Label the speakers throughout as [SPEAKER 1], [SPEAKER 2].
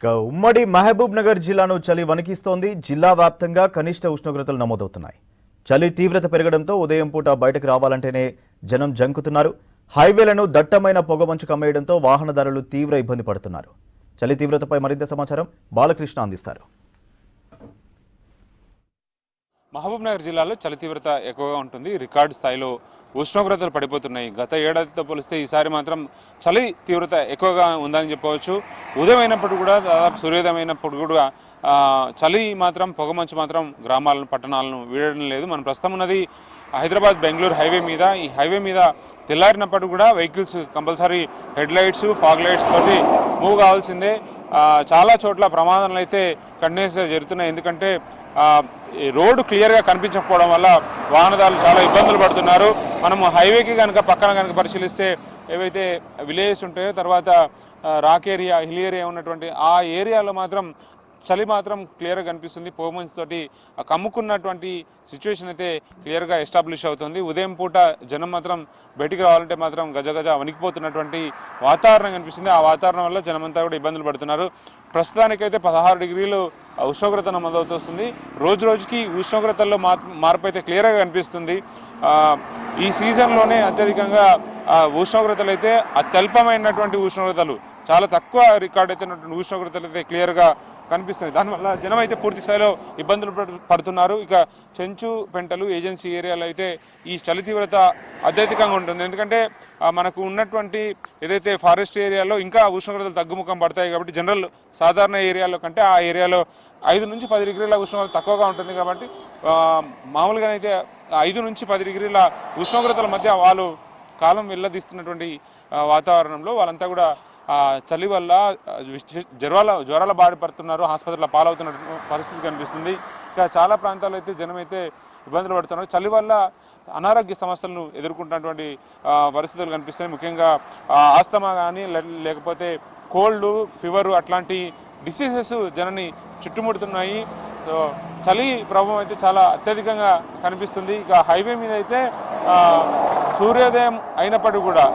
[SPEAKER 1] ఉమ్మడి మహబూబ్ నగర్ జిల్లాను చలి వణికిస్తోంది. జిల్లా వ్యాప్తంగా కనిష్ట ఉష్ణోగ్రతలు నమోదవుతున్నాయి. చలి తీవ్రత పెరగడంతో ఉదయం పూట బయటకు రావాలంటేనే జనం జంకుతున్నారు. హైవేలను దట్టమైన పొగమంచు కమ్మేయడంతో వాహనదారులు తీవ్ర ఇబ్బంది పడుతున్నారు. చలి తీవ్రతపై మరింత సమాచారం బాలకృష్ణ అందిస్తారు.
[SPEAKER 2] మహబూబ్ నగర్ జిల్లాలో చలి తీవ్రత ఎక్కువగా ఉంటుంది. రికార్డు స్థాయిలో ఉష్ణోగ్రతలు పడిపోతున్నాయి. గత ఏడాదితో పోలిస్తే ఈసారి మాత్రం చలి తీవ్రత ఎక్కువగా ఉందని చెప్పవచ్చు. ఉదయం అయినప్పుడు కూడా దాదాపు సూర్యోదయం అయినప్పుడు కూడా చలి మాత్రం పొగమంచు మాత్రం గ్రామాలను పట్టణాలను వీడడం లేదు. మనం ప్రస్తుతం ఉన్నది హైదరాబాద్ బెంగళూరు హైవే మీద. ఈ హైవే మీద తెల్లారినప్పుడు కూడా vehicles compulsory head lights fog lights తోటి మూవ్ కావాల్సిందే. చాలా చోట్ల ప్రమాదాలు అయితే కంటిన్యూస్గా జరుగుతున్నాయి. ఎందుకంటే రోడ్డు క్లియర్గా కనిపించకపోవడం వల్ల వాహనదారులు చాలా ఇబ్బందులు పడుతున్నారు. మనము హైవేకి పక్కన పరిశీలిస్తే ఏవైతే విలేజెస్ ఉంటాయో, తర్వాత రాక్ ఏరియా హిల్ ఏరియా ఉన్నటువంటి ఆ ఏరియాలో మాత్రం చలి మాత్రం క్లియర్గా కనిపిస్తుంది. పొగమంచు తోటి కమ్ముకున్నటువంటి సిచ్యువేషన్ అయితే క్లియర్గా ఎస్టాబ్లిష్ అవుతుంది. ఉదయం పూట జనం మాత్రం బయటికి రావాలంటే మాత్రం గజగజ వణికిపోతున్నటువంటి వాతావరణం కనిపిస్తుంది. ఆ వాతావరణం వల్ల జనమంతా కూడా ఇబ్బందులు పడుతున్నారు. ప్రస్తుతానికైతే 16 డిగ్రీలు ఉష్ణోగ్రత నమోదవుతుంది. రోజు రోజుకి ఉష్ణోగ్రతల్లో మార్పు అయితే క్లియర్గా కనిపిస్తుంది. ఈ సీజన్లోనే అత్యధికంగా ఉష్ణోగ్రతలు అయితే అత్యల్పమైనటువంటి ఉష్ణోగ్రతలు, చాలా తక్కువ రికార్డ్ అయినటువంటి ఉష్ణోగ్రతలు అయితే క్లియర్గా కనిపిస్తుంది. దానివల్ల జనం అయితే పూర్తి స్థాయిలో ఇబ్బందులు పడుతున్నారు. ఇక చెంచు పెంటలు ఏజెన్సీ ఏరియాలో అయితే ఈ చలి తీవ్రత అత్యధికంగా ఉంటుంది. ఎందుకంటే మనకు ఉన్నటువంటి ఏదైతే ఫారెస్ట్ ఏరియాలో ఇంకా ఉష్ణోగ్రతలు తగ్గుముఖం పడతాయి కాబట్టి జనరల్ సాధారణ ఏరియాలో కంటే ఆ ఏరియాలో 5 నుంచి 10 డిగ్రీల ఉష్ణోగ్రత తక్కువగా ఉంటుంది. కాబట్టి మామూలుగానైతే 5 నుంచి 10 డిగ్రీల ఉష్ణోగ్రతల మధ్య వాళ్ళు కాలం వెళ్ళదీస్తున్నటువంటి వాతావరణంలో వాళ్ళంతా కూడా చలి వల్ల జ్వరాల బారి పడుతున్నారు. ఆసుపత్రిలో పాలవుతున్న పరిస్థితి కనిపిస్తుంది. ఇక చాలా ప్రాంతాల్లో అయితే జనం అయితే ఇబ్బందులు పడుతున్నారు. చలి వల్ల అనారోగ్య సమస్యలను ఎదుర్కొంటున్నటువంటి పరిస్థితులు కనిపిస్తాయి. ముఖ్యంగా ఆస్తమా కానీ లేకపోతే కోల్డ్ ఫీవర్ అట్లాంటి డిసీజెస్ జనాన్ని చుట్టుముడుతున్నాయి. సో చలి ప్రభావం అయితే చాలా అత్యధికంగా కనిపిస్తుంది. ఇక హైవే మీద అయితే సూర్యోదయం అయినప్పటికీ కూడా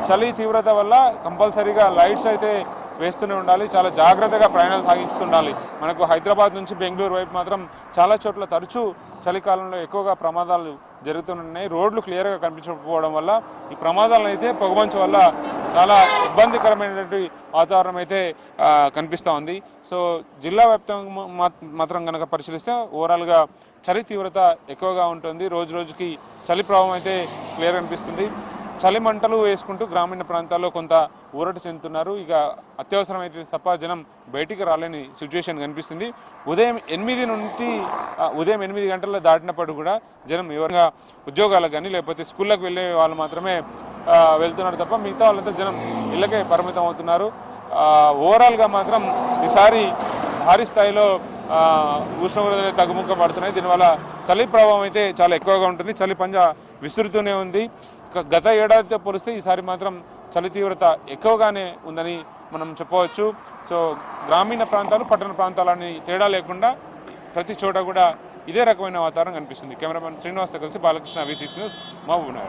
[SPEAKER 2] చలి తీవ్రత వల్ల కంపల్సరీగా లైట్స్ అయితే వేస్తూనే ఉండాలి. చాలా జాగ్రత్తగా ప్రయాణాలు సాగిస్తుండాలి. మనకు హైదరాబాద్ నుంచి బెంగళూరు వైపు మాత్రం చాలా చోట్ల తరచూ చలికాలంలో ఎక్కువగా ప్రమాదాలు జరుగుతున్నాయి. రోడ్లు క్లియర్గా కనిపించకపోవడం వల్ల ఈ ప్రమాదాలను అయితే పొగమంచు వల్ల చాలా ఇబ్బందికరమైనటువంటి వాతావరణం అయితే కనిపిస్తూ ఉంది. సో జిల్లా వ్యాప్తంగా మాత్రం పరిశీలిస్తే ఓవరాల్గా చలి తీవ్రత ఎక్కువగా ఉంటుంది. రోజు రోజుకి చలి ప్రభావం అయితే క్లియర్ కనిపిస్తుంది. చలి మంటలు వేసుకుంటూ గ్రామీణ ప్రాంతాల్లో కొంత ఊరట చెందుతున్నారు. ఇక అత్యవసరం అయితే తప్ప జనం బయటికి రాలేని సిచ్యువేషన్ కనిపిస్తుంది. ఉదయం 8 గంటల్లో దాటినప్పుడు కూడా జనం ఎవరిగా ఉద్యోగాలకు కానీ లేకపోతే స్కూళ్ళకు వెళ్ళే వాళ్ళు మాత్రమే వెళ్తున్నారు తప్ప మిగతా వాళ్ళంతా జనం ఇళ్ళకే పరిమితం అవుతున్నారు. ఓవరాల్గా మాత్రం ఈసారి భారీ స్థాయిలో ఉష్ణోగ్రతలు తగ్గుముఖం పడుతున్నాయి. దీనివల్ల చలి ప్రభావం అయితే చాలా ఎక్కువగా ఉంటుంది. చలి పంజా విసురుతూనే ఉంది. గత ఏడాదితో పోలిస్తే ఈసారి మాత్రం చలి తీవ్రత ఎక్కువగానే ఉందని మనం చెప్పవచ్చు. సో గ్రామీణ ప్రాంతాలు పట్టణ ప్రాంతాలని తేడా లేకుండా ప్రతి చోట కూడా ఇదే రకమైన వాతావరణం కనిపిస్తుంది. కెమెరామెన్ శ్రీనివాస్తో కలిసి బాలకృష్ణ, V6 న్యూస్, మహబూబ్ నగర్.